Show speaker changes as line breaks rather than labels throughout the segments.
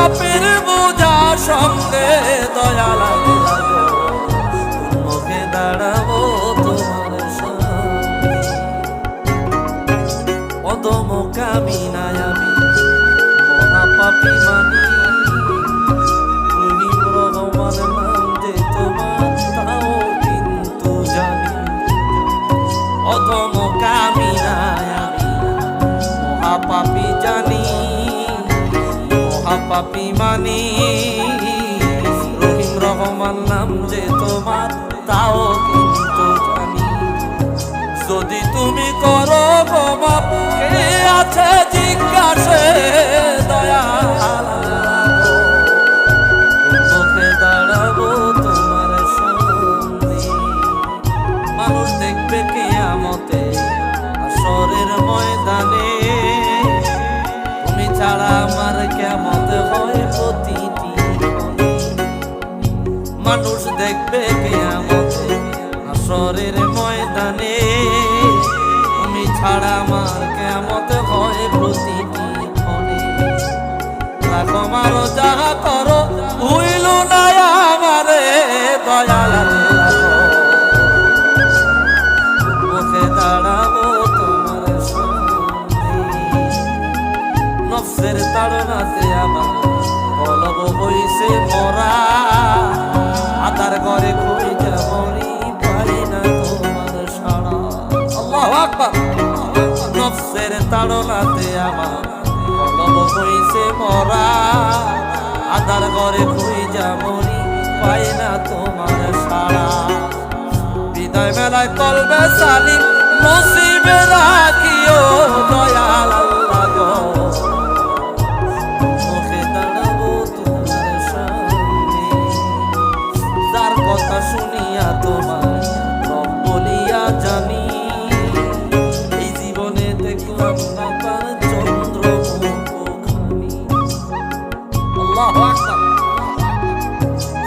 পাপের বোঝা সঙ্গে দয়াল আল্লাহ গো, কোন মুখে দাঁড়াবো তোমার সামনে। অধমকামিনায় আমি মহাপাপী মানি, রহিম রহমান নাম যে তোমার তাও কিন্তু জানি। অধমকামিনায় আমি মহাপাপী জানি, মহাপাপী মানি, রহিম রহমান নাম যে তোমার তাও কিন্তু জানি। যদি তুমি করো গো মাপ, কে আছে জিজ্ঞাসে দয়াল আল্লাহ গো, কোন মুখে দাঁড়াবো তোমার সামনে। মানুষ দেখবে কিয়ামতে হাশরের ময়দানে, তুমি ছাড়া আমার কিয়ামত হয় প্রতিটি ক্ষণে। মানুষ দেখবে কিয়ামতে হাশরের ময়দানে, তুমি ছাড়া আমার কিয়ামত হয় প্রতিটি ক্ষণে। রাখো মারো যাহা করো ভুইল না আমারে দয়াল আল্লাহ গো, মুখে দাঁড়াবো তোমার সামনে। নফসের তাড়নাতে আমার কলব হইছে মরা, আদার ঘরে খুঁজা মরি পাই না তোমার সাড়া। আল্লাহু আকবার। নফসের তাড়নাতে আমার কলব হইছে মরা, আদার ঘরে খুঁজা মরি পাই না তোমার সাড়া। বিদায় মেলায় কলবে সালিম নসিবে রাখিও দয়াল আল্লাহ গো, মুখে দাঁড়াবো তোমার সামনে। যার কথা শুনিয়া তোমার রব বলিয়া জানি, এই জীবনে দেখলাম না তার চন্দ্রমুখখানি। আল্লাহু আকবার।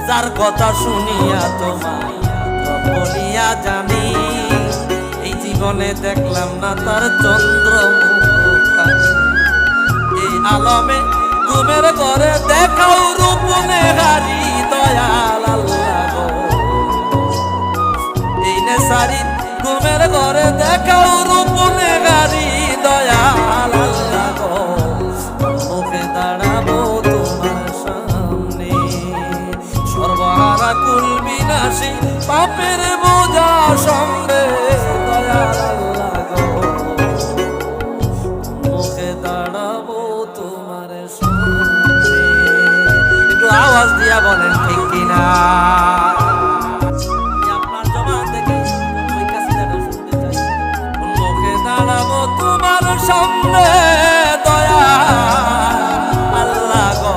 যার কথা শুনিয়া তোমার রব বলিয়া জানি, এই জীবনে দেখলাম না তার চন্দ্রমুখখানি। এই আলমে ঘুমের ঘরে দেখাও রূপ নেহারি দয়াল আল্লাহ গো, এই নেশারি ঘুমের ঘরে দেখাও রূপ নেহারি দয়াল আল্লাহ গো, মুখে দাঁড়াবো তোমার সামনে। সর্বহারা কুল বিনাশী পাপের বোঝা সঙ্গে দয়াল আল্লাহ গো, মুখে দাঁড়াবো তোমার সামনে। একটু আওয়াজ দিয়া বলেন ঠিক কিনা। আপনার জবান থেকে ওই কাসিদাটা শুনতে চাই। মুখে দাঁড়াবো তোমার সামনে দয়াল আল্লাহ গো,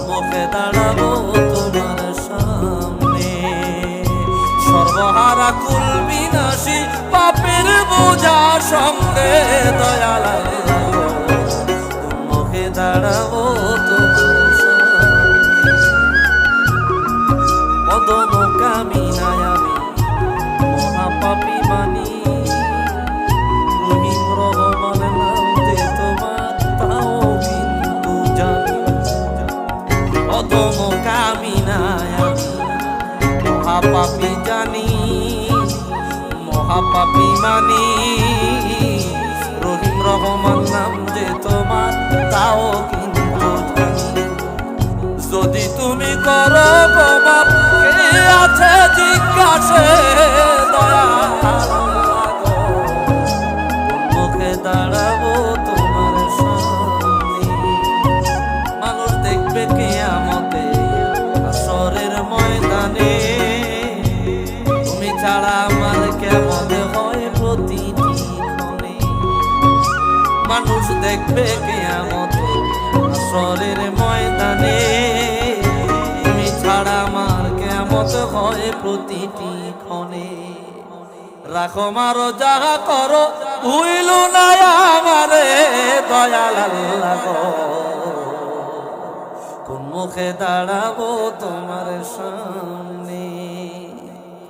মুখে দাঁড়াবো তোমার সামনে। সর্বহারা কুল বিনাশী পাপের বোঝা সঙ্গে দয়াল আল্লাহ গো, মুখে দাঁড়াবো তোমার সামনে। অধমকামিনায় আমি মহাপাপী মানি, রহিম রহমান নাম যে তোমার তাও কিন্তু জানি। অধমকামিনায় আমি মহাপাপী জানি, মহাপাপী মানি, রহিম রহমান নাম যে তোমার তাও কিন্তু জানি। যদি তুমি করো গো মাপ, কে আছে জিজ্ঞাসে দয়াল আল্লাহ গো, মুখে দাঁড়াবো তোমার সামনে। মানুষ দেখবে কিয়ামতে হাশরের ময়দানে, তুমি ছাড়া আমার কিয়ামত হয় প্রতিটি ক্ষণে। মানুষ দেখবে কিয়ামতে হাশরের ময়দানে, তুমি ছাড়া আমার কিয়ামত হয় প্রতিটি ক্ষণে। রাখো মারো যাহা করো ভুইল না আমারে দয়াল আল্লাহ গো, কোন মুখে দাঁড়াবো তোমার সামনে।